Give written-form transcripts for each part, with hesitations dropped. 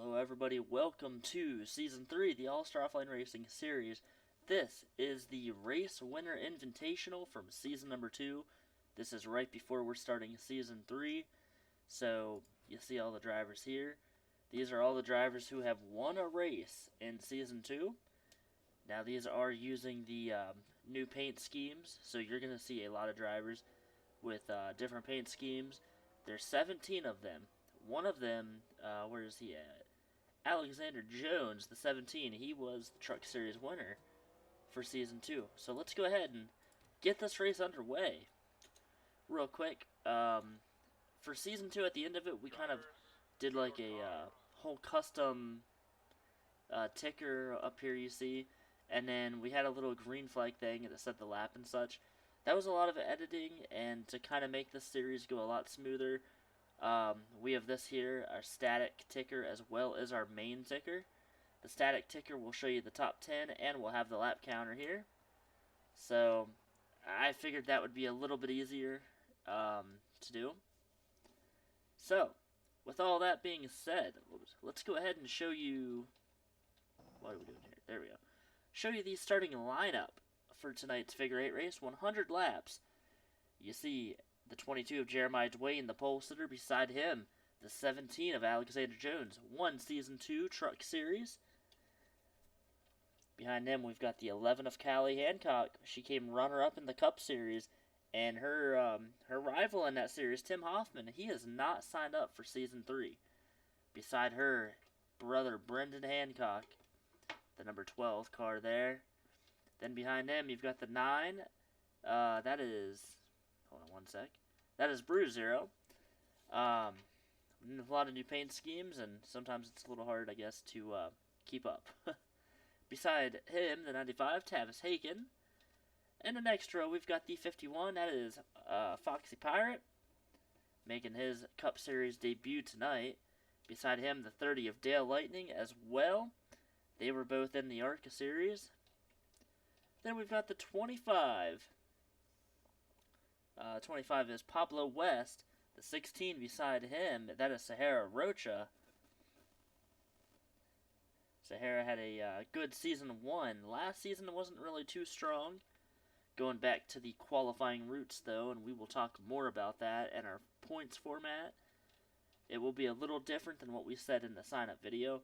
Hello everybody, welcome to Season 3, the All-Star Offline Racing Series. This is the Race Winner Invitational from Season number 2. This is right before we're starting Season 3, so you see all the drivers here. These are all the drivers who have won a race in Season 2. Now these are using the new paint schemes, so you're going to see a lot of drivers with different paint schemes. There's 17 of them. One of them, where is he at? Alexander Jones, the 17. He was the Truck Series winner for Season 2. So let's go ahead and get this race underway. Real quick, for Season 2, at the end of it, we kind of did like a whole custom ticker up here, you see. And then we had a little green flag thing that set the lap and such. That was a lot of editing, and to kind of make this series go a lot smoother, we have this here, our static ticker, as well as our main ticker. The static ticker will show you the top 10, and we'll have the lap counter here. So, I figured that would be a little bit easier to do. So, with all that being said, let's go ahead and show you... What are we doing here? There we go. Show you the starting lineup for tonight's figure 8 race, 100 laps. You see the 22 of Jeremiah Dwayne, the pole sitter. Beside him, the 17 of Alexander Jones, won Season 2 Truck Series. Behind him, we've got the 11 of Callie Hancock. She came runner-up in the Cup Series, and her rival in that series, Tim Hoffman, he has not signed up for Season 3. Beside her, brother Brendan Hancock, the number 12 car there. Then behind him, you've got the 9. That is... Hold on one sec. That is Brew Zero. A lot of new paint schemes, and sometimes it's a little hard, I guess, to keep up. Beside him, the 95, Tavis Haken. In the next row, we've got the 51. That is Foxy Pirate, making his Cup Series debut tonight. Beside him, the 30 of Dale Lightning as well. They were both in the ARCA Series. Then we've got the 25. 25 is Pablo West. The 16 beside him, that is Sahara Rocha. Sahara had a good Season 1. Last season it wasn't really too strong. Going back to the qualifying routes, though, and we will talk more about that in our points format. It will be a little different than what we said in the sign-up video.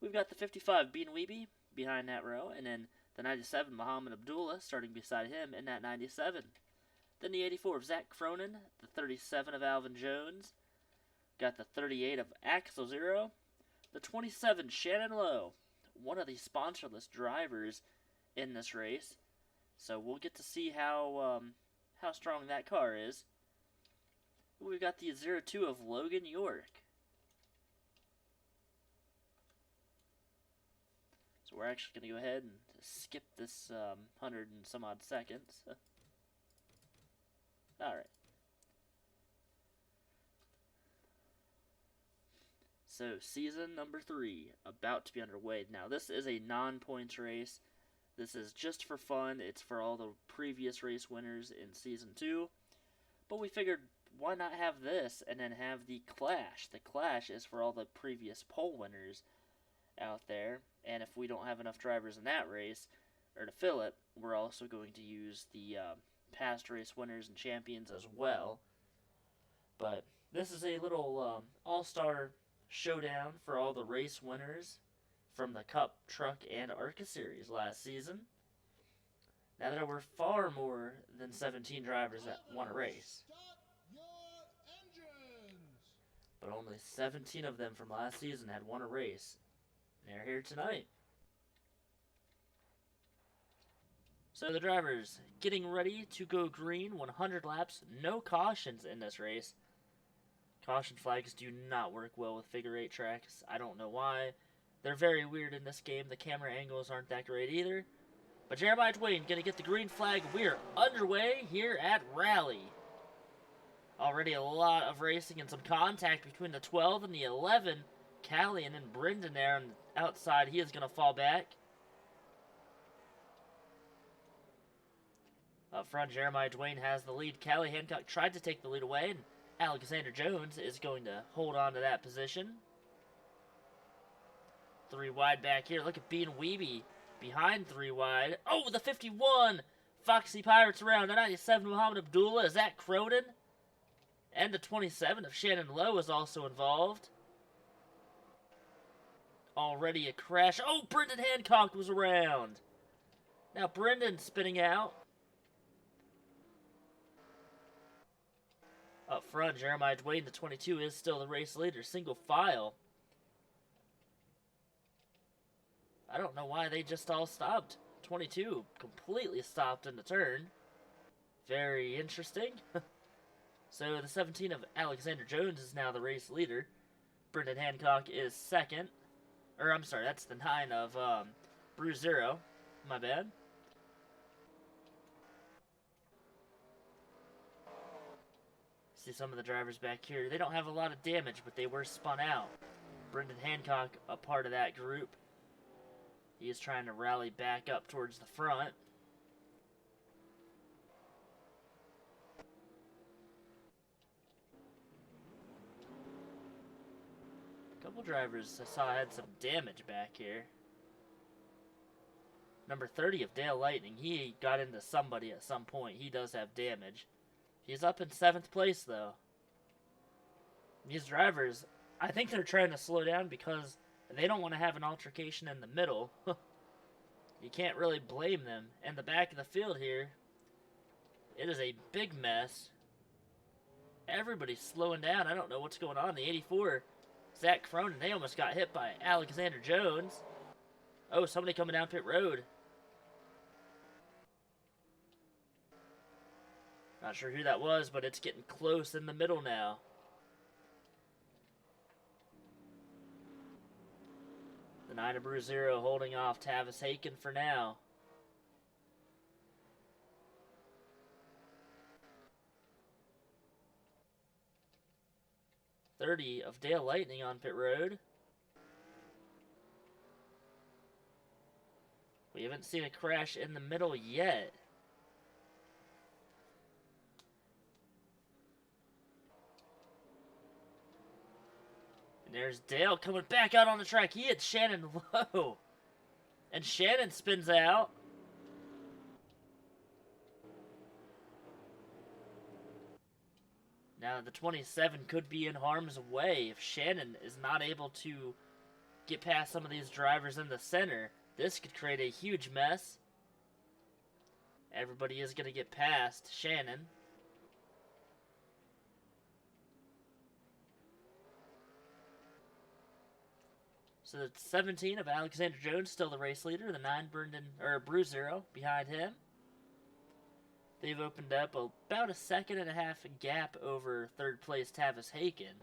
We've got the 55 Bean Weeby behind that row, and then the 97 Muhammad Abdullah starting beside him in that 97. Then the 84 of Zach Cronin, the 37 of Alvin Jones, got the 38 of Axel Zero, the 27 Shannon Lowe, one of the sponsorless drivers in this race. So we'll get to see how strong that car is. We've got the 02 of Logan York. So we're actually going to go ahead and skip this 100 and some odd seconds. Alright. So, season number 3, about to be underway. Now, this is a non-points race. This is just for fun. It's for all the previous race winners in Season 2. But we figured, why not have this and then have the Clash? The Clash is for all the previous pole winners out there. And if we don't have enough drivers in that race, or to fill it, we're also going to use the past race winners and champions as well. But this is a little all-star showdown for all the race winners from the Cup, Truck, and ARCA Series last season. Now, there were far more than 17 drivers that won a race, but only 17 of them from last season had won a race. They're here tonight. So the drivers getting ready to go green, 100 laps, no cautions in this race. Caution flags do not work well with figure 8 tracks. I don't know why. They're very weird in this game. The camera angles aren't that great either. But Jeremiah Dwayne going to get the green flag. We're underway here at Rally. Already a lot of racing and some contact between the 12 and the 11. Callie and then Brendan there on the outside. He is going to fall back. Up front, Jeremiah Dwayne has the lead. Callie Hancock tried to take the lead away, and Alexander Jones is going to hold on to that position. 3 wide back here. Look at Bean Weeby behind 3 wide. Oh, the 51! Foxy Pirates around. The 97, Muhammad Abdullah. Is that Croden? And the 27 of Shannon Lowe is also involved. Already a crash. Oh, Brendan Hancock was around. Now Brendan spinning out. Up front, Jeremiah Dwayne, the 22, is still the race leader. Single file. I don't know why they just all stopped. 22 completely stopped in the turn. Very interesting. So the 17 of Alexander Jones is now the race leader. Brendan Hancock is second. Or, I'm sorry, that's the 9 of Bruce Zero. My bad. See some of the drivers back here. They don't have a lot of damage, but they were spun out. Brendan Hancock, a part of that group. He is trying to rally back up towards the front. A couple drivers I saw had some damage back here. Number 30 of Dale Lightning, he got into somebody at some point. He does have damage. He's up in 7th place, though. These drivers, I think they're trying to slow down because they don't want to have an altercation in the middle. You can't really blame them. And the back of the field here, it is a big mess. Everybody's slowing down. I don't know what's going on. The 84, Zach Cronin, they almost got hit by Alexander Jones. Oh, somebody coming down pit road. Not sure who that was, but it's getting close in the middle now. The 9 of Bruce Zero holding off Tavis Haken for now. .30 of Dale Lightning on pit road. We haven't seen a crash in the middle yet. And there's Dale coming back out on the track. He hits Shannon Lowe. And Shannon spins out. Now the 27 could be in harm's way if Shannon is not able to get past some of these drivers in the center. This could create a huge mess. Everybody is going to get past Shannon. So the 17 of Alexander Jones, still the race leader. The 9, Bruce Zero behind him. They've opened up about a 1.5 second gap over 3rd place Tavis Haken.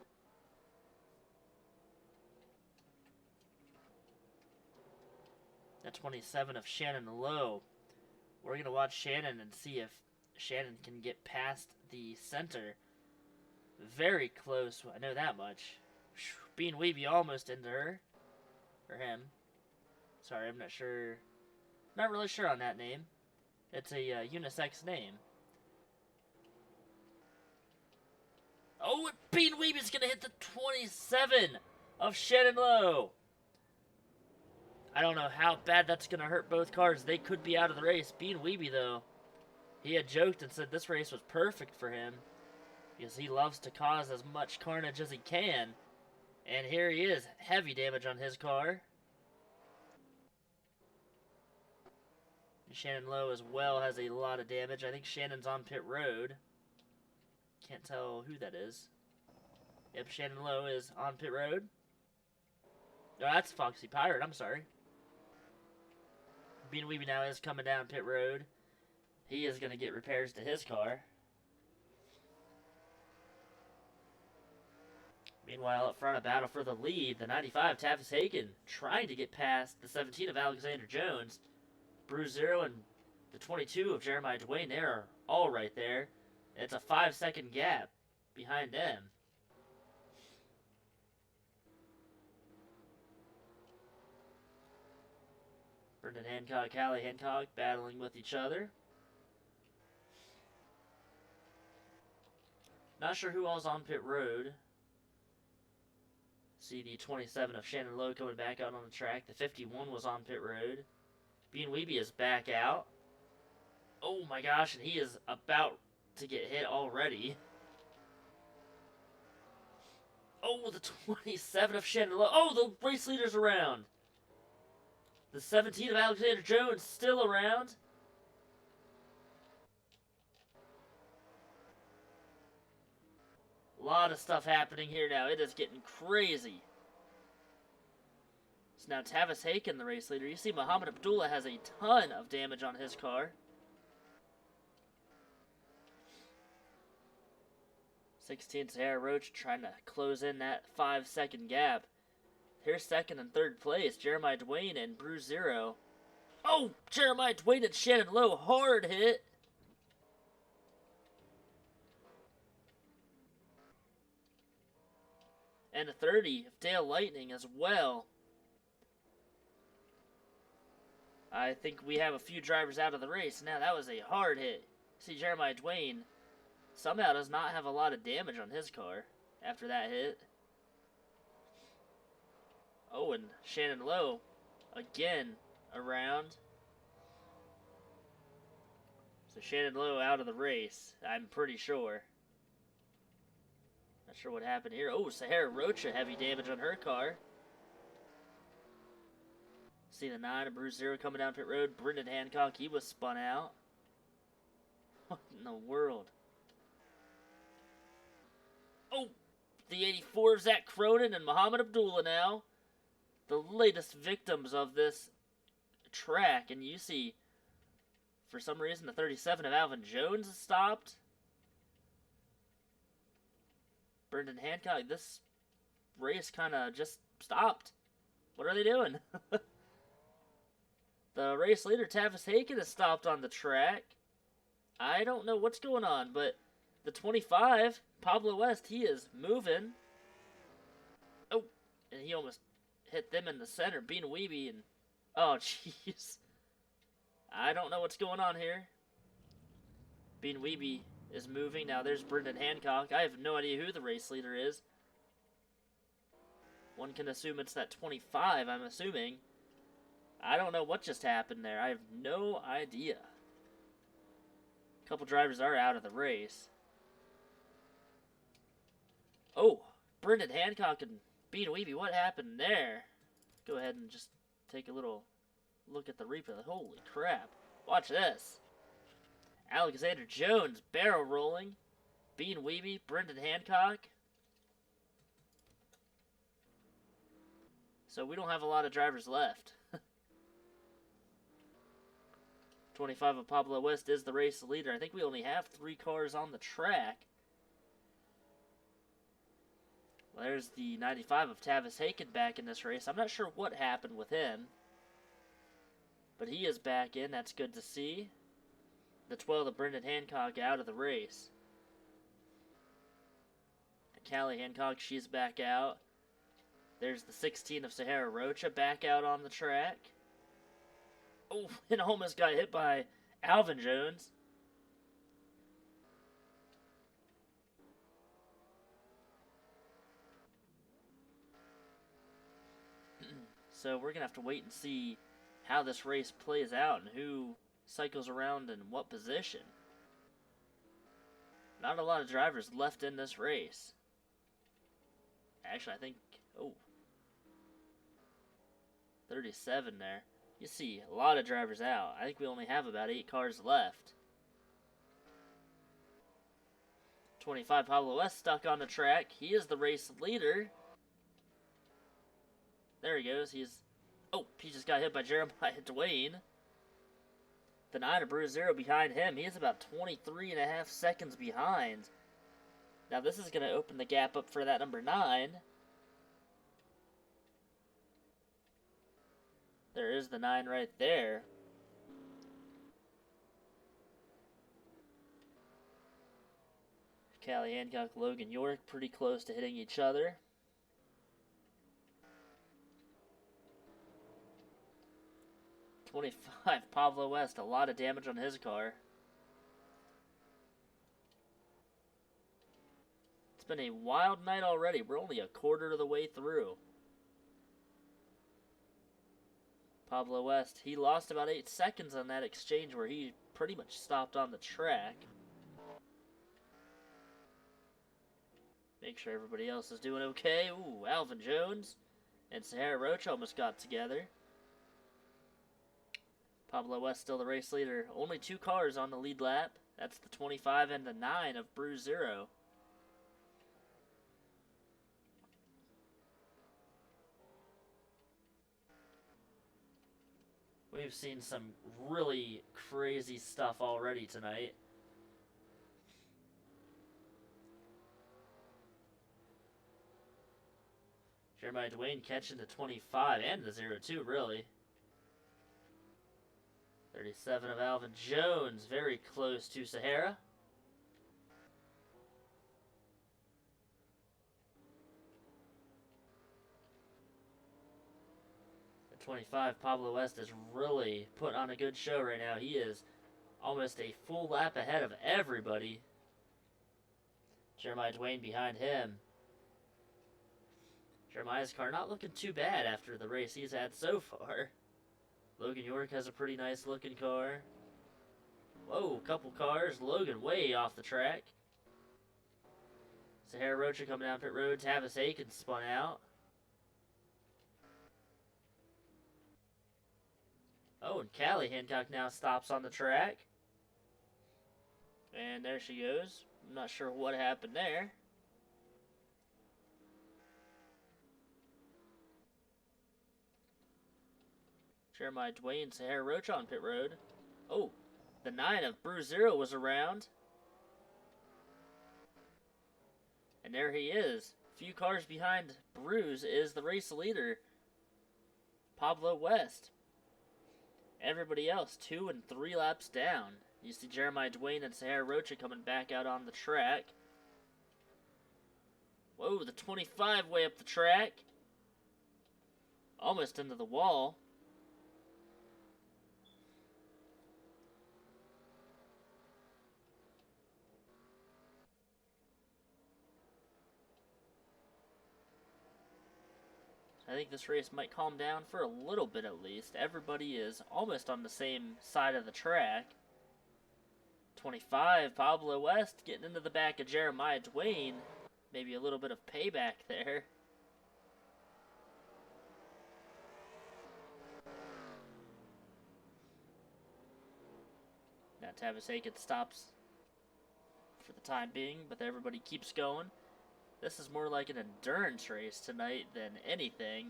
That 27 of Shannon Lowe. We're going to watch Shannon and see if Shannon can get past the center. Very close, I know that much. Bean Weeby almost into her. Or him. Sorry, I'm not sure. Not really sure on that name. It's a unisex name. Oh, and Bean Weeby's going to hit the 27 of Shannon Lowe. I don't know how bad that's going to hurt both cars. They could be out of the race. Bean Weeby, though, he had joked and said this race was perfect for him because he loves to cause as much carnage as he can. And here he is. Heavy damage on his car. Shannon Lowe as well has a lot of damage. I think Shannon's on pit road. Can't tell who that is. Yep, Shannon Lowe is on pit road. Oh, that's Foxy Pirate. I'm sorry. Bean Weeby now is coming down pit road. He is going to get repairs to his car. Meanwhile, up front, a battle for the lead. The 95, Tavis Haken, trying to get past the 17 of Alexander Jones. Bruce Zero and the 22 of Jeremiah Dwayne, they are all right there. It's a 5-second gap behind them. Brendan Hancock, Callie Hancock battling with each other. Not sure who all's on pit road. See the 27 of Shannon Lowe coming back out on the track. The 51 was on pit road. Bean Weeby is back out. Oh my gosh, and he is about to get hit already. Oh, the 27 of Shannon Lowe. Oh, the race leader's around. The 17 of Alexander Jones still around. A lot of stuff happening here now. It is getting crazy. So now Tavis Haken, the race leader. You see Muhammad Abdullah has a ton of damage on his car. 16 Sahara Roach trying to close in that 5-second gap. Here's second and third place. Jeremiah Dwayne and Bruce Zero. Oh, Jeremiah Dwayne and Shannon Lowe. Hard hit. And a 30 of Dale Lightning as well. I think we have a few drivers out of the race. Now, that was a hard hit. See, Jeremiah Dwayne somehow does not have a lot of damage on his car after that hit. Oh, and Shannon Lowe again around. So Shannon Lowe out of the race, I'm pretty sure. Not sure what happened here. Oh, Sahara Rocha, heavy damage on her car. See the 9 of Bruce Zero coming down pit road. Brendan Hancock, he was spun out. What in the world? Oh, the 84 of Zach Cronin and Muhammad Abdullah now. The latest victims of this track. And you see, for some reason, the 37 of Alvin Jones is stopped. Brendan Hancock, this race kind of just stopped. What are they doing? The race leader, Tavis Haken, is stopped on the track. I don't know what's going on, but the 25, Pablo West, he is moving. Oh, and he almost hit them in the center. Bean Weeby and... oh, jeez. I don't know what's going on here. Bean Weeby is moving. Now there's Brendan Hancock. I have no idea who the race leader is. One can assume it's that 25, I'm assuming. I don't know what just happened there. I have no idea. A couple drivers are out of the race. Oh, Brendan Hancock and Bean Weeby, what happened there? Go ahead and just take a little look at the replay. Holy crap. Watch this. Alexander Jones barrel rolling. Bean Weeby, Brendan Hancock. So we don't have a lot of drivers left. 25 of Pablo West is the race leader. I think we only have 3 cars on the track. Well, there's the 95 of Tavis Haken back in this race. I'm not sure what happened with him, but he is back in. That's good to see. The 12 of Brendan Hancock out of the race. Callie Hancock, she's back out. There's the 16 of Sahara Rocha back out on the track. Oh, and almost got hit by Alvin Jones. So we're going to have to wait and see how this race plays out and who cycles around in what position. Not a lot of drivers left in this race. Actually, I think... oh. 37 there. You see a lot of drivers out. I think we only have about 8 cars left. 25 Pablo West stuck on the track. He is the race leader. There he goes. Oh, he just got hit by Jeremiah Dwayne. The 9 of Bruce Zero behind him. He is about 23.5 seconds behind. Now this is going to open the gap up for that number 9. There is the 9 right there. Callie Hancock, Logan York, pretty close to hitting each other. .25 Pablo West, a lot of damage on his car. It's been a wild night already. We're only a quarter of the way through. Pablo West, he lost about 8 seconds on that exchange where he pretty much stopped on the track. Make sure everybody else is doing okay. Ooh, Alvin Jones and Sahara Roach almost got together. Pablo West still the race leader. Only 2 cars on the lead lap. That's the 25 and the 9 of Bruise Zero. We've seen some really crazy stuff already tonight. Jeremiah Dwayne catching the 25 and the 02, really. 37 of Alvin Jones, very close to Sahara. The 25, Pablo West, is really put on a good show right now. He is almost a full lap ahead of everybody. Jeremiah Dwayne behind him. Jeremiah's car not looking too bad after the race he's had so far. Logan York has a pretty nice looking car. Whoa, couple cars. Logan way off the track. Sahara Rocha coming down pit road. Tavis Aikens spun out. Oh, and Callie Hancock now stops on the track. And there she goes. I'm not sure what happened there. Jeremiah Dwayne, Sahara Roach on pit road. Oh, the 9 of Bruise Zero was around. And there he is. A few cars behind Bruise is the race leader, Pablo West. Everybody else 2 and 3 laps down. You see Jeremiah Dwayne and Sahara Rocha coming back out on the track. Whoa, the 25 way up the track. Almost into the wall. I think this race might calm down for a little bit at least. Everybody is almost on the same side of the track. 25, Pablo West getting into the back of Jeremiah Dwayne. Maybe a little bit of payback there. Now Tavis Aikens stops for the time being, but everybody keeps going. This is more like an endurance race tonight than anything.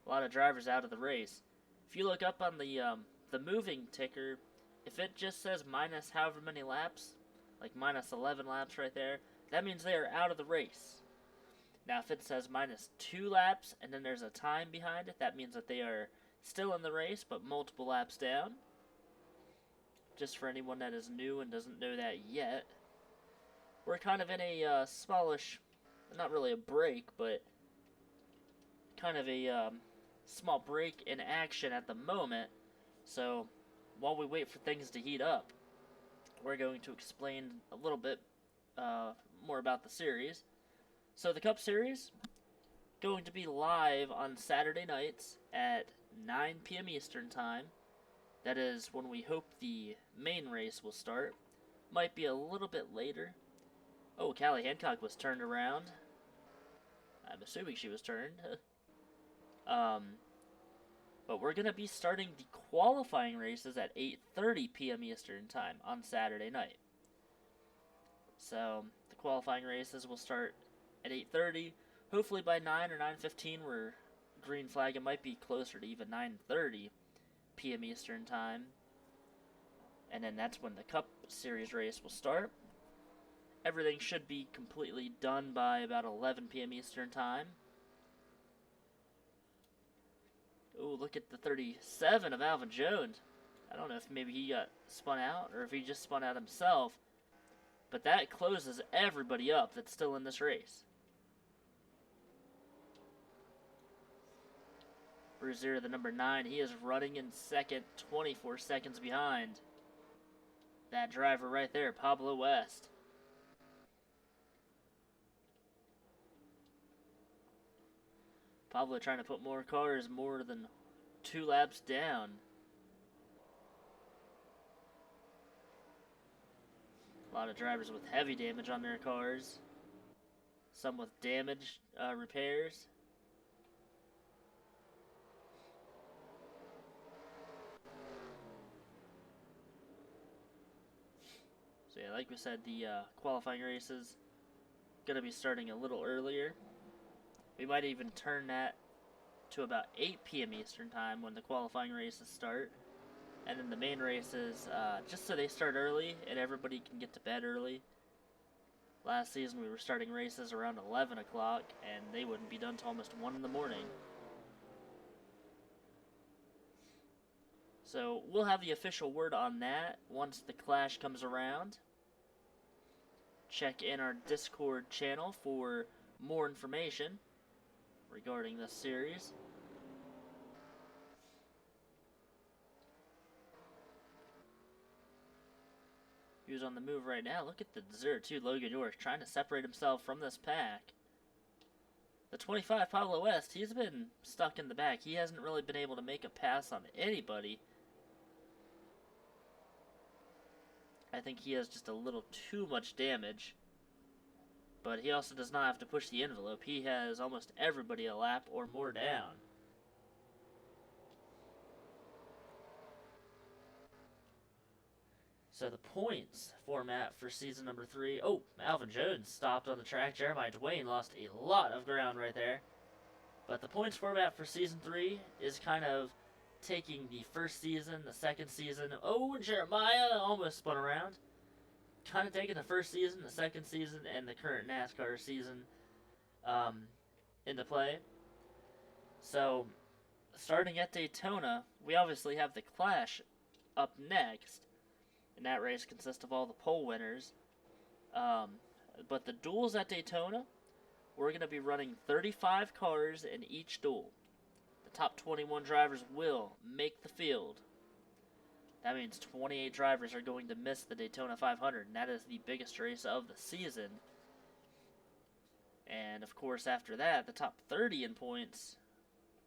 A lot of drivers out of the race. If you look up on the moving ticker, if it just says minus however many laps, like minus 11 laps right there, that means they are out of the race. Now if it says minus 2 laps and then there's a time behind it, that means that they are still in the race but multiple laps down. Just for anyone that is new and doesn't know that yet. We're kind of in a smallish, not really a break, but kind of a small break in action at the moment. So while we wait for things to heat up, we're going to explain a little bit more about the series. So the Cup Series, going to be live on Saturday nights at 9 p.m. Eastern Time. That is when we hope the main race will start. Might be a little bit later. Oh, Callie Hancock was turned around. I'm assuming she was turned. But we're going to be starting the qualifying races at 8:30 p.m. Eastern Time on Saturday night. So, the qualifying races will start at 8:30. Hopefully by 9 or 9:15 we're green flag. It might be closer to even 9:30 p.m. Eastern Time. And then that's when the Cup Series race will start. Everything should be completely done by about 11 p.m. Eastern Time. Oh, look at the 37 of Alvin Jones. I don't know if maybe he got spun out or if he just spun out himself. But that closes everybody up that's still in this race. Bruiser, the number 9, he is running in second, 24 seconds behind. That driver right there, Pablo West. Pablo trying to put more cars more than 2 laps down. A lot of drivers with heavy damage on their cars. Some with damage repairs. So yeah, like we said, the qualifying races going to be starting a little earlier. We might even turn that to about 8 p.m. Eastern Time when the qualifying races start. And then the main races, just so they start early and everybody can get to bed early. Last season we were starting races around 11 o'clock and they wouldn't be done till almost 1 in the morning. So we'll have the official word on that once the Clash comes around. Check in our Discord channel for more information regarding this series. Who's on the move right now? Look at the 02 Logan York trying to separate himself from this pack. The 25 Pablo West, he's been stuck in the back. He hasn't really been able to make a pass on anybody. I think he has just a little too much damage. But he also does not have to push the envelope. He has almost everybody a lap or more down. So the points format for season number 3. Oh, Alvin Jones stopped on the track. Jeremiah Dwayne lost a lot of ground right there. But the points format for season 3 is kind of taking the first season, the second season. Oh, Jeremiah almost spun around. Kind of taking the first season, the second season, and the current NASCAR season into play. So, starting at Daytona, we obviously have the Clash up next. And that race consists of all the pole winners. But the duels at Daytona, we're going to be running 35 cars in each duel. The top 21 drivers will make the field. That means 28 drivers are going to miss the Daytona 500, and that is the biggest race of the season. And, of course, after that, the top 30 in points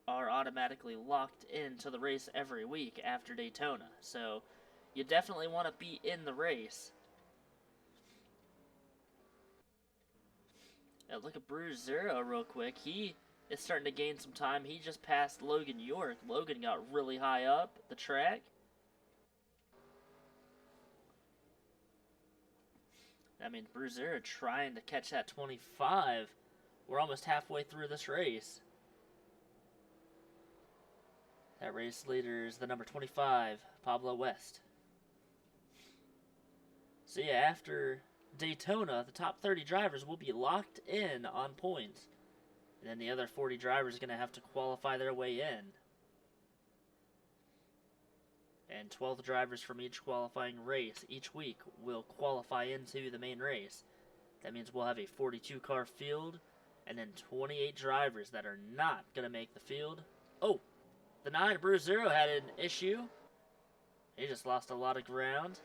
are automatically locked into the race every week after Daytona. So, you definitely want to be in the race. Now look at Bruce Zero real quick. He is starting to gain some time. He just passed Logan York. Logan got really high up the track. I mean, Bruce Zero trying to catch that 25. We're almost halfway through this race. That race leader is the number 25, Pablo West. So yeah, after Daytona, the top 30 drivers will be locked in on points. And then the other 40 drivers are going to have to qualify their way in. And 12 drivers from each qualifying race each week will qualify into the main race. That means we'll have a 42-car field, and then 28 drivers that are not going to make the field. Oh, the 9, Bruce Zero, had an issue. He just lost a lot of ground.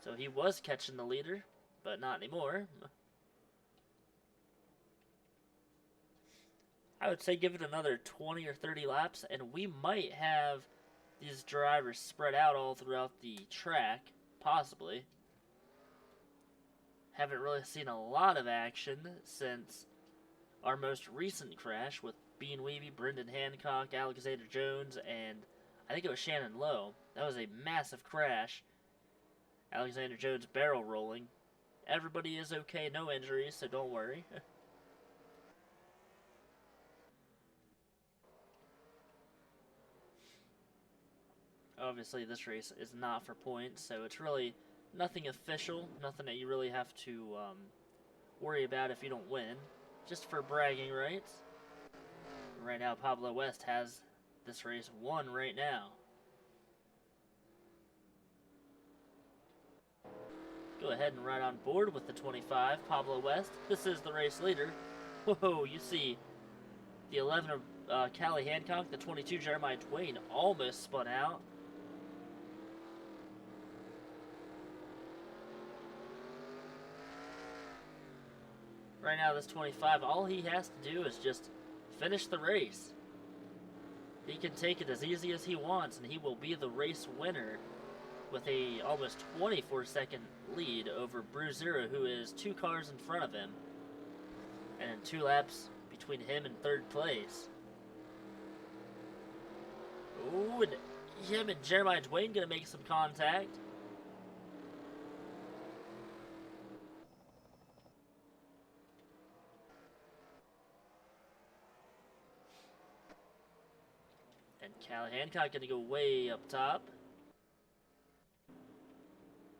So he was catching the leader, but not anymore. I would say give it another 20 or 30 laps, and we might have these drivers spread out all throughout the track, possibly. Haven't really seen a lot of action since our most recent crash with Bean Weeby, Brendan Hancock, Alexander Jones, and I think it was Shannon Lowe. That was a massive crash. Alexander Jones barrel rolling. Everybody is okay, no injuries, so don't worry. Obviously, this race is not for points, so it's really nothing official, nothing that you really have to worry about if you don't win. Just for bragging rights. Right now, Pablo West has this race won right now. Go ahead and ride on board with the 25, Pablo West. This is the race leader. Whoa, you see the 11 of Callie Hancock, the 22 Jeremiah Dwayne almost spun out. Right now, this 25, all he has to do is just finish the race. He can take it as easy as he wants, and he will be the race winner with a almost 24-second lead over Bruiser, who is 2 cars in front of him, and 2 laps between him and 3rd place. Ooh, and him and Jeremiah Dwayne gonna make some contact. And Callie Hancock gonna go way up top.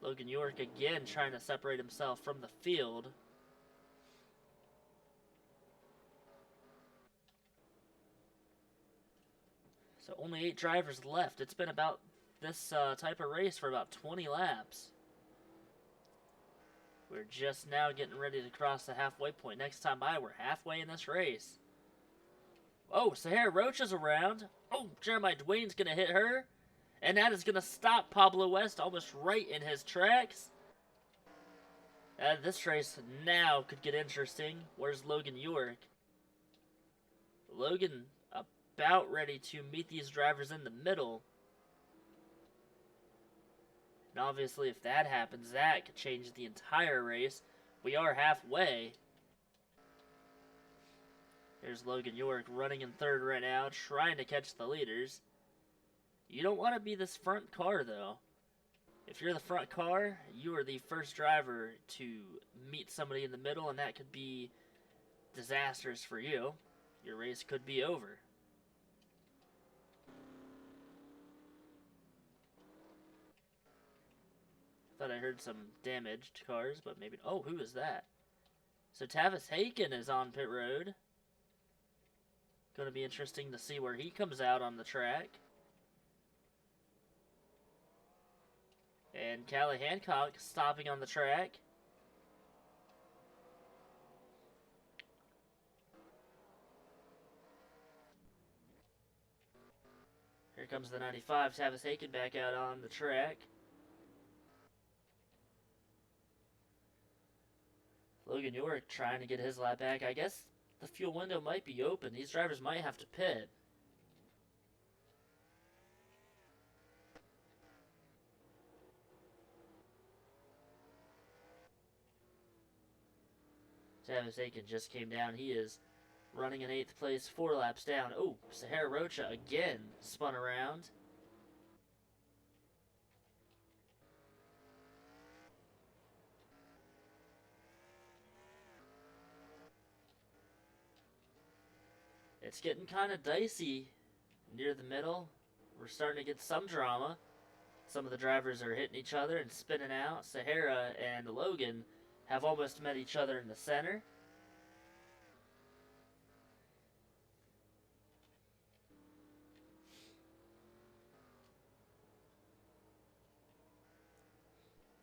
Logan York again trying to separate himself from the field. So only 8 drivers left. It's been about this type of race for about 20 laps. We're just now getting ready to cross the halfway point. Next time by, we're halfway in this race. Oh, Sahara Roach is around. Oh, Jeremiah Dwayne's going to hit her. And that is going to stop Pablo West almost right in his tracks. This race now could get interesting. Where's Logan York? Logan about ready to meet these drivers in the middle. And obviously, if that happens, that could change the entire race. We are halfway. There's Logan York running in 3rd right now, trying to catch the leaders. You don't want to be this front car, though. If you're the front car, you are the first driver to meet somebody in the middle, and that could be disastrous for you. Your race could be over. Thought I heard some damaged cars, but maybe... Oh, who is that? So Tavis Haken is on pit road. Going to be interesting to see where he comes out on the track. And Callie Hancock stopping on the track. Here comes the 95, Tavis Haken back out on the track. Logan York trying to get his lap back. I guess the fuel window might be open. These drivers might have to pit. Tavis Aiken just came down. He is running in 8th place, 4 laps down. Oh, Sahara Rocha again spun around. It's getting kind of dicey near the middle. We're starting to get some drama. Some of the drivers are hitting each other and spinning out. Sahara and Logan have almost met each other in the center.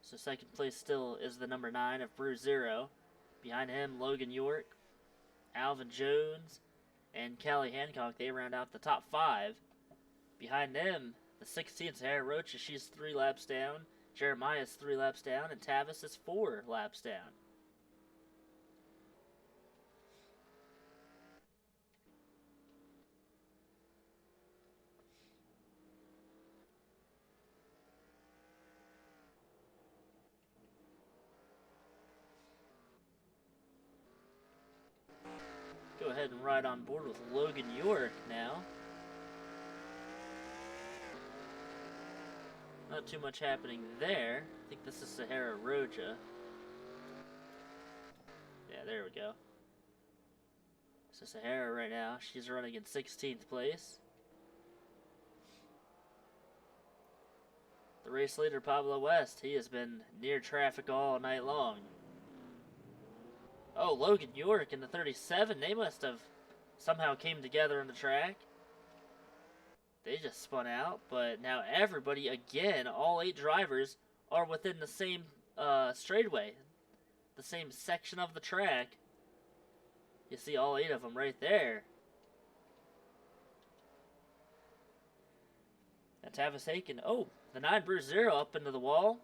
So 2nd place still is the number 9 of Brew Zero. Behind him, Logan York, Alvin Jones, and Callie Hancock. They round out the top 5. Behind them, the 16th, Sahara Rocha, she's 3 laps down. Jeremiah's 3 laps down, and Tavis is 4 laps down. Go ahead and ride on board with Logan York now. Not too much happening there. I think this is Sahara Rocha. Yeah, there we go. So Sahara right now, she's running in 16th place. The race leader, Pablo West, he has been near traffic all night long. Oh, Logan York in the 37, they must have somehow came together on the track. They just spun out, but now everybody, again, all 8 drivers are within the same straightaway, the same section of the track. You see all 8 of them right there. And Tavis Aiken, oh, the 9 Brew Zero up into the wall.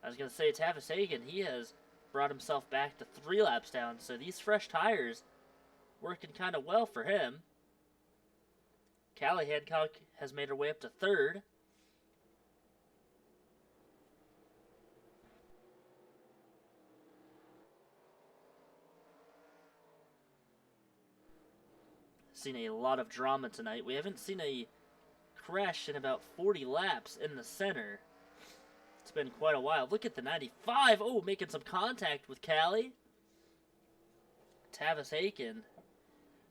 I was going to say Tavis Aiken, he has brought himself back to 3 laps down, so these fresh tires working kind of well for him. Callie Hancock has made her way up to 3rd. Seen a lot of drama tonight. We haven't seen a crash in about 40 laps in the center. It's been quite a while. Look at the 95. Oh, making some contact with Callie. Tavis Aiken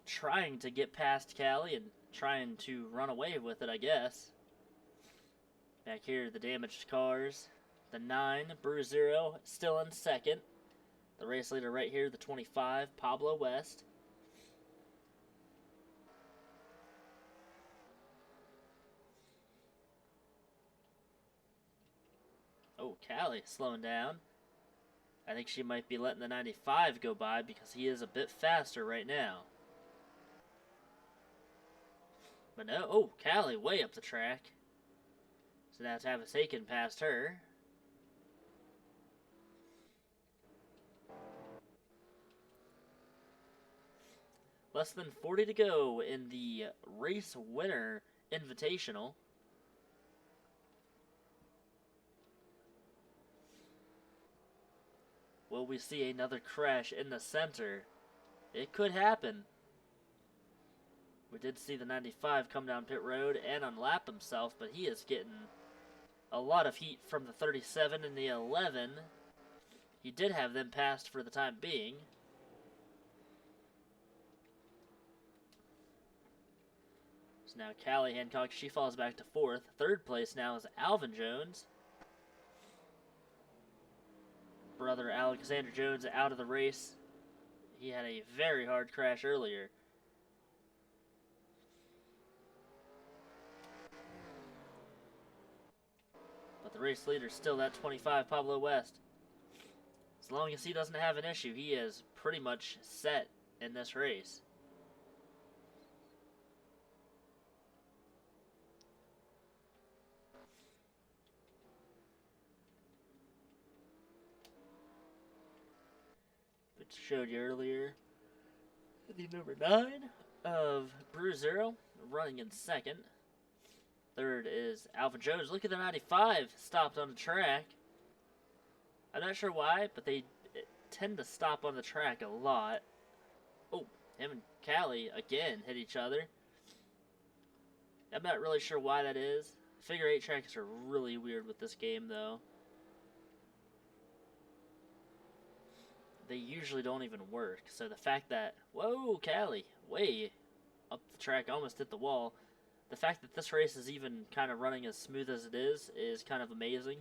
trying to get past Callie and trying to run away with it, I guess. Back here, the damaged cars. The 9, Brew Zero, still in 2nd. The race leader right here, the 25, Pablo West. Oh, Callie slowing down. I think she might be letting the 95 go by because he is a bit faster right now. But no, oh, Callie way up the track. So now Tavis Aiken passed her. Less than 40 to go in the race winner Invitational. Will we see another crash in the center? It could happen. We did see the 95 come down pit road and unlap himself, but he is getting a lot of heat from the 37 and the 11. He did have them passed for the time being. So now Callie Hancock, she falls back to 4th. 3rd place now is Alvin Jones. Brother Alexander Jones out of the race. He had a very hard crash earlier. But the race leader is still that 25, Pablo West. As long as he doesn't have an issue, he is pretty much set in this race. Showed you earlier. The number 9 of Brew Zero running in 2nd. 3rd is Alvin Jones. Look at the 95 stopped on the track. I'm not sure why, but they tend to stop on the track a lot. Oh, him and Callie again hit each other. I'm not really sure why that is. Figure 8 tracks are really weird with this game, though. They usually don't even work. So the fact that, whoa, Callie, way up the track, almost hit the wall. The fact that this race is even kind of running as smooth as it is kind of amazing.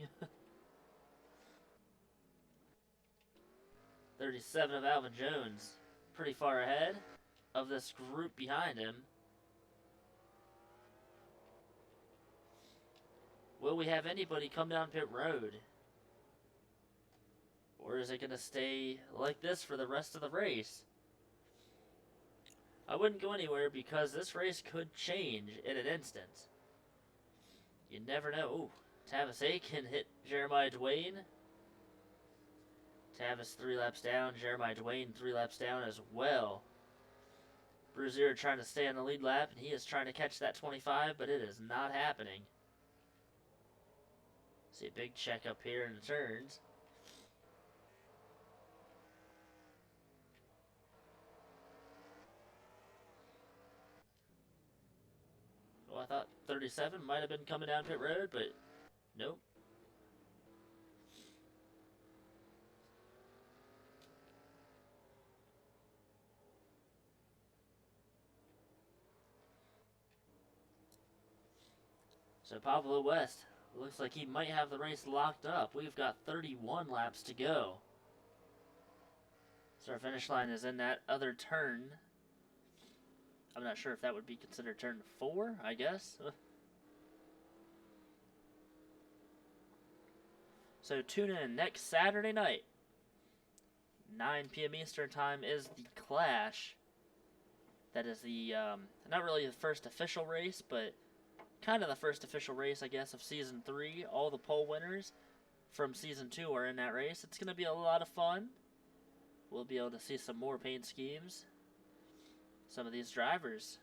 37 of Alvin Jones, pretty far ahead of this group behind him. Will we have anybody come down pit road? Or is it going to stay like this for the rest of the race? I wouldn't go anywhere because this race could change in an instant. You never know. Ooh, Tavis Aiken hit Jeremiah Dwayne. Tavis 3 laps down. Jeremiah Dwayne 3 laps down as well. Bruiser trying to stay on the lead lap, and he is trying to catch that 25, but it is not happening. See a big check up here in the turns. Well, I thought 37 might have been coming down pit road, but nope. So Pablo West looks like he might have the race locked up. We've got 31 laps to go. So our finish line is in that other turn. I'm not sure if that would be considered turn 4, I guess. So tune in next Saturday night. 9 p.m. Eastern Time is the Clash. That is the, not really the first official race, but kind of the first official race, I guess, of Season 3. All the pole winners from Season 2 are in that race. It's going to be a lot of fun. We'll be able to see some more paint schemes. Some of these drivers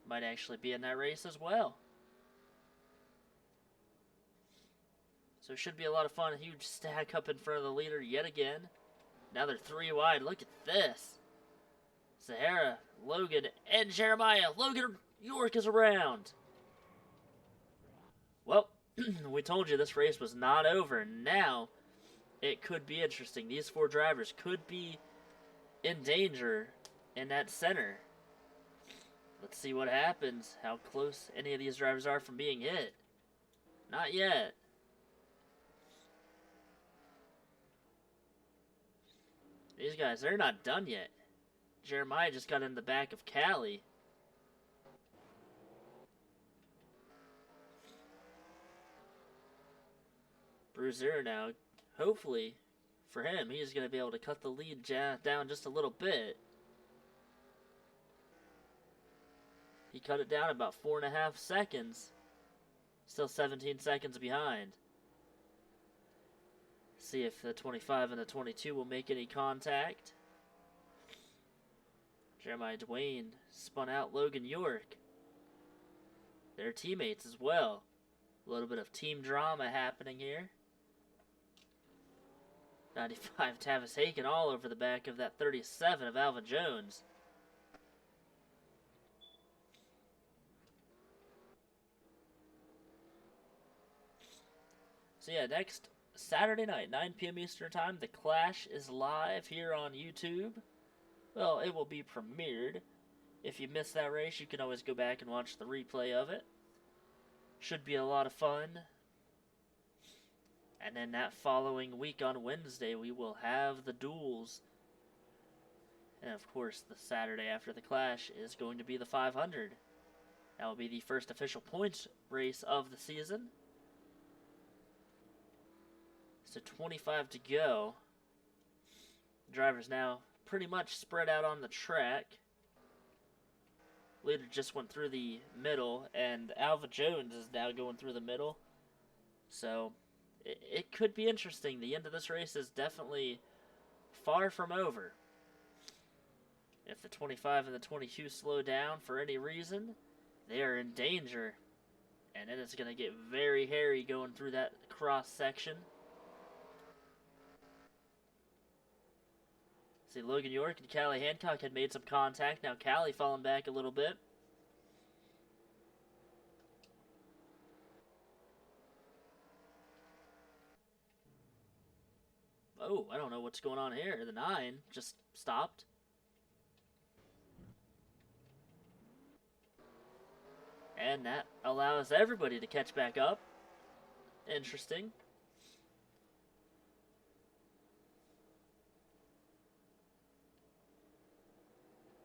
might actually be in that race as well. So it should be a lot of fun. A huge stack up in front of the leader yet again. Now they're 3 wide. Look at this. Sahara, Logan, and Jeremiah. Logan York is around. Well, we told you this race was not over. Now it could be interesting. These 4 drivers could be in danger in that center. Let's see what happens. How close any of these drivers are from being hit. Not yet. These guys, they're not done yet. Jeremiah just got in the back of Callie. Bruiser now, hopefully, for him, he's going to be able to cut the lead down just a little bit. He cut it down about 4.5 seconds. Still 17 seconds behind. See if the 25 and the 22 will make any contact. Jeremiah Dwayne spun out Logan York. They're teammates as well. A little bit of team drama happening here. 95 Tavis Haken all over the back of that 37 of Alvin Jones. So yeah, next Saturday night, 9 p.m. Eastern Time, The Clash is live here on YouTube. Well, it will be premiered. If you missed that race, you can always go back and watch the replay of it. Should be a lot of fun. And then that following week on Wednesday, we will have the duels. And of course, the Saturday after the Clash is going to be the 500. That will be the first official points race of the season. So 25 to go. Drivers now pretty much spread out on the track. Leader just went through the middle, and Alva Jones is now going through the middle. So it could be interesting. The end of this race is definitely far from over. If the 25 and the 22 slow down for any reason, they are in danger. And it is going to get very hairy going through that cross section. See, Logan York and Callie Hancock had made some contact. Now Callie falling back a little bit. Oh, I don't know what's going on here. The 9 just stopped. And that allows everybody to catch back up. Interesting.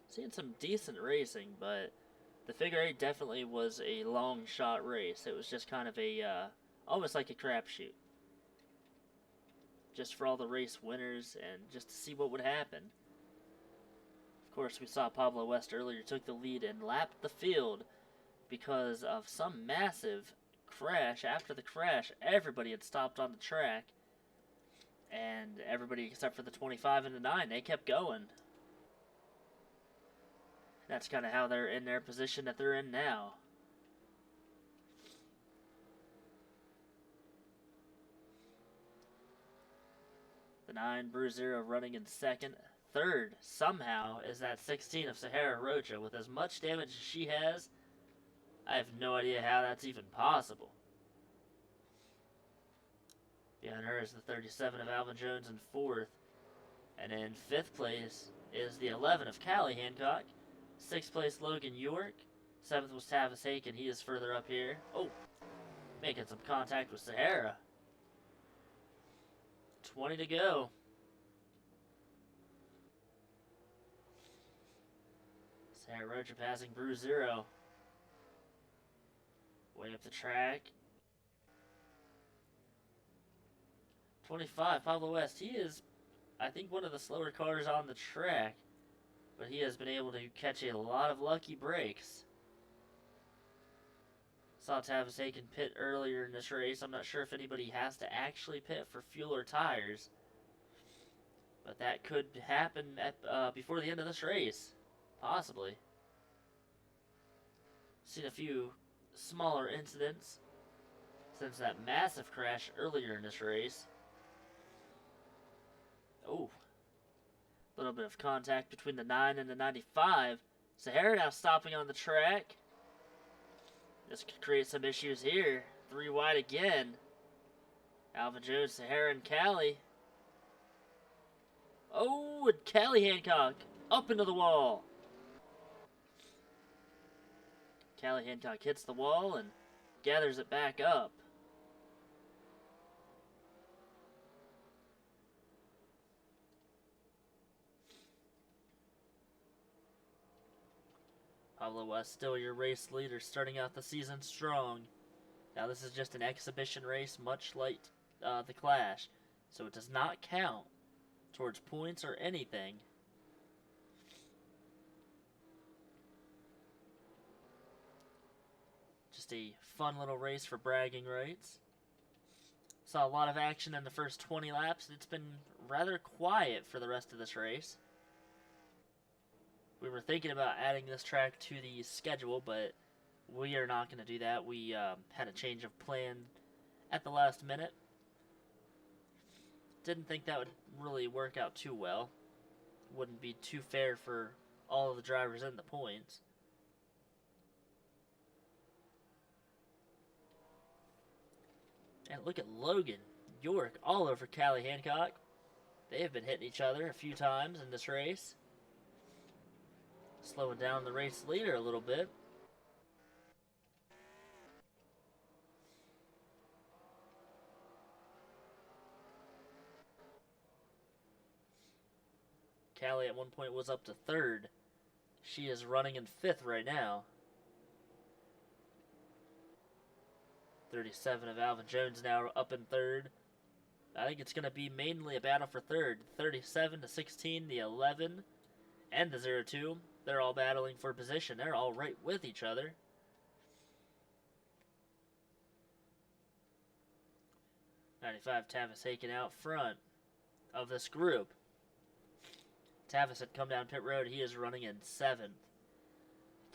Seeing some decent racing, but the figure 8 definitely was a long shot race. It was just kind of a, almost like a crapshoot. Just for all the race winners and just to see what would happen. Of course, we saw Pablo West earlier took the lead and lapped the field because of some massive crash. After the crash, everybody had stopped on the track. And everybody except for the 25 and the 9, they kept going. That's kind of how they're in their position that they're in now. The 9, Bruiser running in second. Third, somehow, is that 16 of Sahara Rocha. With as much damage as she has, I have no idea how that's even possible. Behind her is the 37 of Alvin Jones in fourth. And in fifth place is the 11 of Callie Hancock. Sixth place, Logan York. Seventh was Tavis Haken. He is further up here. Oh, making some contact with Sahara. 20 to go. Sahara Rocha passing Bruiser. Way up the track. 25, Pablo West. He is, I think, one of the slower cars on the track. But he has been able to catch a lot of lucky breaks. Saw Tavis Aiken pit earlier in this race. I'm not sure if anybody has to actually pit for fuel or tires, but that could happen at, before the end of this race. Possibly. Seen a few smaller incidents since that massive crash earlier in this race. Oh, a little bit of contact between the 9 and the 95. Sahara now stopping on the track. This could create some issues here. 3 wide again. Alvin Jones, Sahara, and Callie. Oh, and Callie Hancock up into the wall. Callie Hancock hits the wall and gathers it back up. Pablo West, still your race leader, starting out the season strong. Now this is just an exhibition race, much like the Clash, so it does not count towards points or anything. Just a fun little race for bragging rights. Saw a lot of action in the first 20 laps. It's been rather quiet for the rest of this race. We were thinking about adding this track to the schedule, but we are not going to do that. We had a change of plan at the last minute. Didn't think that would really work out too well. Wouldn't be too fair for all of the drivers in the points. And look at Logan York all over Callie Hancock. They have been hitting each other a few times in this race. Slowing down the race leader a little bit. Callie at one point was up to 3rd. She is running in 5th right now. 37 of Alvin Jones now up in 3rd. I think it's going to be mainly a battle for 3rd. 37 to 16, the 11, and the 02. They're all battling for position. They're all right with each other. '95 Tavis Aiken out front of this group. Tavis had come down pit road. He is running in 7th.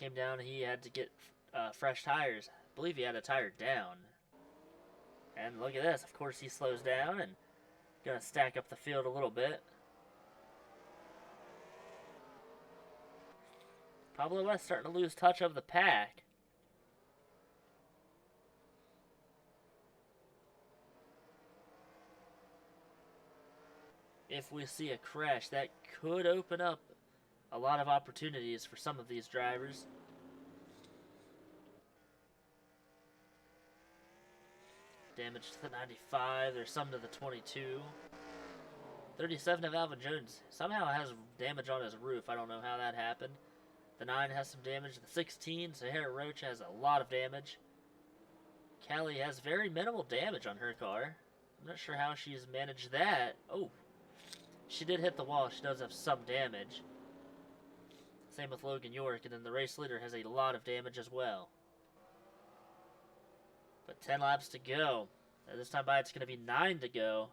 Came down. He had to get fresh tires. I believe he had a tire down. And look at this. Of course, he slows down and going to stack up the field a little bit. Pablo West starting to lose touch of the pack. If we see a crash, that could open up a lot of opportunities for some of these drivers. Damage to the 95. There's some to the 22. 37 of Alvin Jones somehow has damage on his roof. I don't know how that happened. The 9 has some damage. The 16, Sahara Roach, has a lot of damage. Callie has very minimal damage on her car. I'm not sure how she's managed that. Oh, she did hit the wall. She does have some damage. Same with Logan York, and then the race leader has a lot of damage as well. But 10 laps to go. This time by, it's going to be 9 to go.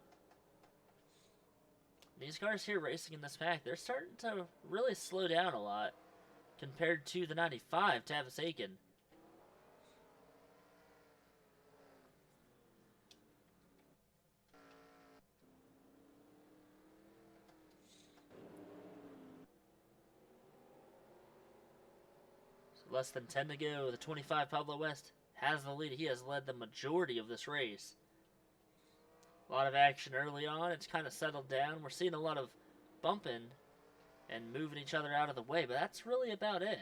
These cars here racing in this pack, they're starting to really slow down a lot compared to the 95 Tavis Aiken. So less than 10 to go. The 25 Pablo West has the lead. He has led the majority of this race. A lot of action early on. It's kind of settled down. We're seeing a lot of bumping and moving each other out of the way, but that's really about it.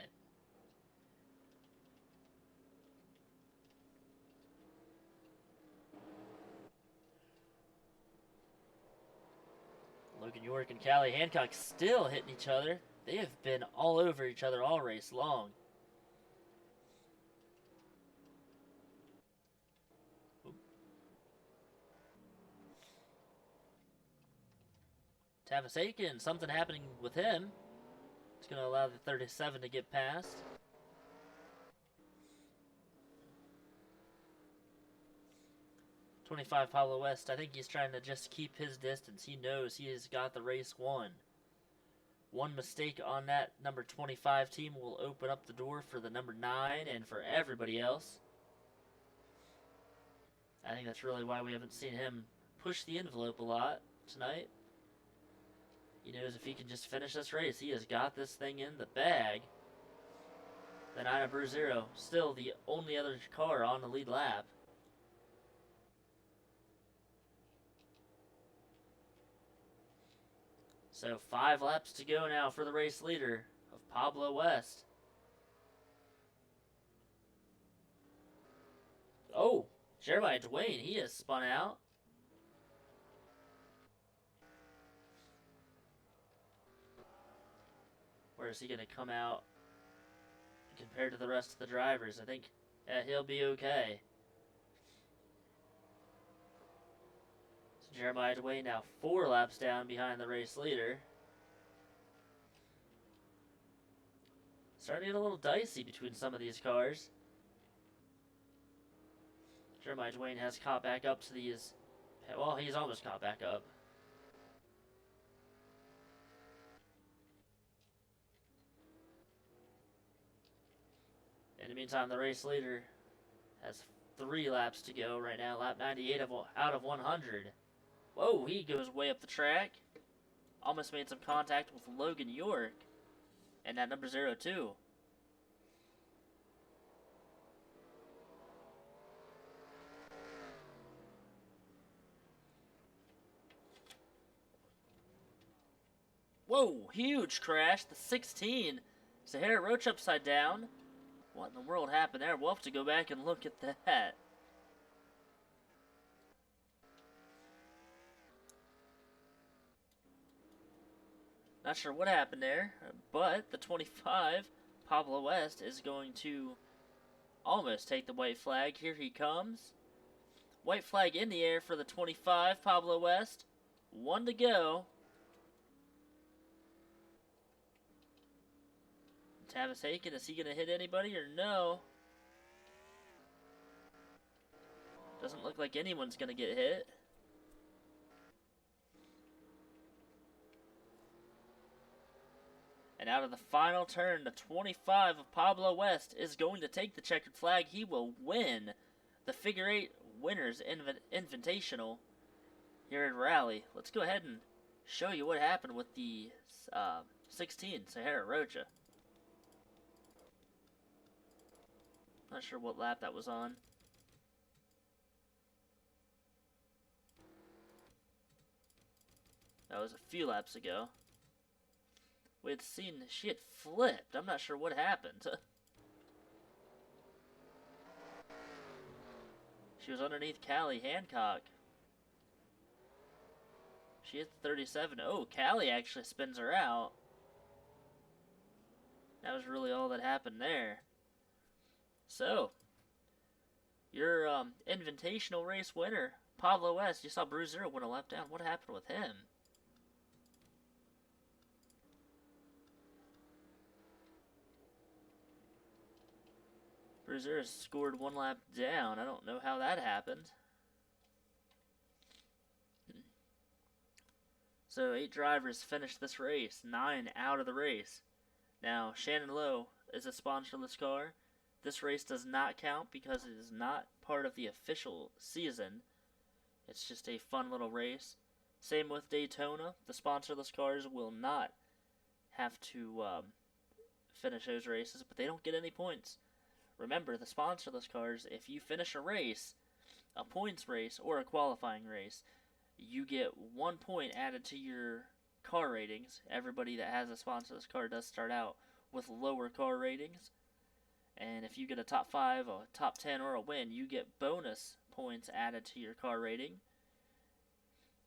Logan York and Callie Hancock still hitting each other. They have been all over each other all race long. Tavis Aiken, something happening with him. It's going to allow the 37 to get past. 25 Pablo West, I think he's trying to just keep his distance. He knows he has got the race won. One mistake on that number 25 team will open up the door for the number 9 and for everybody else. I think that's really why we haven't seen him push the envelope a lot tonight. He knows if he can just finish this race, he has got this thing in the bag. The 9 of Bruzero, still the only other car on the lead lap. So 5 laps to go now for the race leader of Pablo West. Oh, Jeremiah Dwayne, he has spun out. Where is he going to come out compared to the rest of the drivers? I think he'll be okay. So Jeremiah Dwayne now 4 laps down behind the race leader. Starting to get a little dicey between some of these cars. Jeremiah Dwayne has caught back up to these. Well, he's almost caught back up. In the meantime, the race leader has 3 laps to go right now. Lap 98 out of 100. Whoa, he goes way up the track. Almost made some contact with Logan York. And that number 02. Whoa, huge crash. The 16. Sahara Roach upside down. What in the world happened there? We'll have to go back and look at that. Not sure what happened there, but the 25, Pablo West, is going to almost take the white flag. Here he comes. White flag in the air for the 25, Pablo West. 1 to go. Tavis Aiken, is he going to hit anybody or no? Doesn't look like anyone's going to get hit. And out of the final turn, the 25 of Pablo West is going to take the checkered flag. He will win the Figure 8 Winners Invitational here at Raleigh. Let's go ahead and show you what happened with the 16 Sahara Rocha. Not sure what lap that was on. That was a few laps ago. We had seen she had flipped. I'm not sure what happened. She was underneath Callie Hancock. She hit 37. Oh, Callie actually spins her out. That was really all that happened there. So, your Invitational race winner, Pablo West. You saw Bruiser win a lap down. What happened with him? Bruiser has scored 1 lap down. I don't know how that happened. So 8 drivers finished this race. 9 out of the race. Now, Shannon Lowe is a sponsorless car. This race does not count because it is not part of the official season. It's just a fun little race. Same with Daytona. The sponsorless cars will not have to finish those races, but they don't get any points. Remember, the sponsorless cars, if you finish a race, a points race or a qualifying race, you get 1 point added to your car ratings. Everybody that has a sponsorless car does start out with lower car ratings. And if you get a top 5, a top 10, or a win, you get bonus points added to your car rating.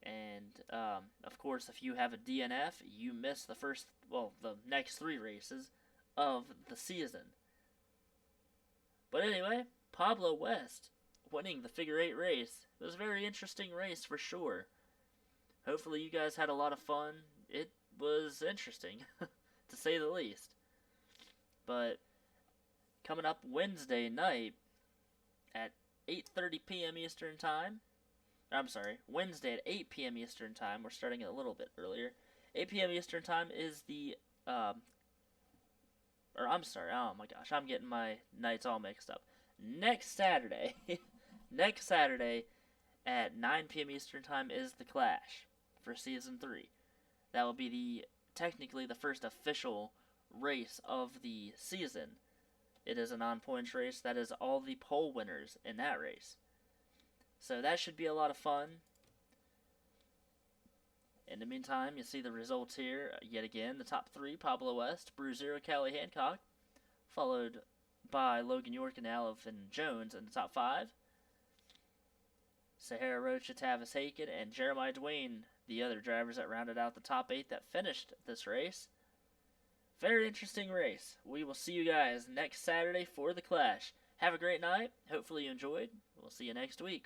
And, of course, if you have a DNF, you miss the next 3 races of the season. But anyway, Pablo West winning the Figure 8 race. It was a very interesting race for sure. Hopefully you guys had a lot of fun. It was interesting, to say the least. But coming up Wednesday night at 8:30 p.m. Eastern Time, I'm sorry, Wednesday at 8 p.m. Eastern Time. We're starting a little bit earlier. 8 p.m. Eastern Time is the, or I'm sorry, oh my gosh, I'm getting my nights all mixed up. Next Saturday, next Saturday at 9 p.m. Eastern Time is the Clash for Season 3. That will be technically the first official race of the season. It is a non-points race. That is all the pole winners in that race. So that should be a lot of fun. In the meantime, you see the results here. Yet again, the top three, Pablo West, Bruiser, Callie Hancock, followed by Logan York and Alvin Jones in the top five. Sahara Rocha, Tavis Haken, and Jeremiah Dwayne, the other drivers that rounded out the top 8 that finished this race. Very interesting race. We will see you guys next Saturday for the Clash. Have a great night. Hopefully you enjoyed. We'll see you next week.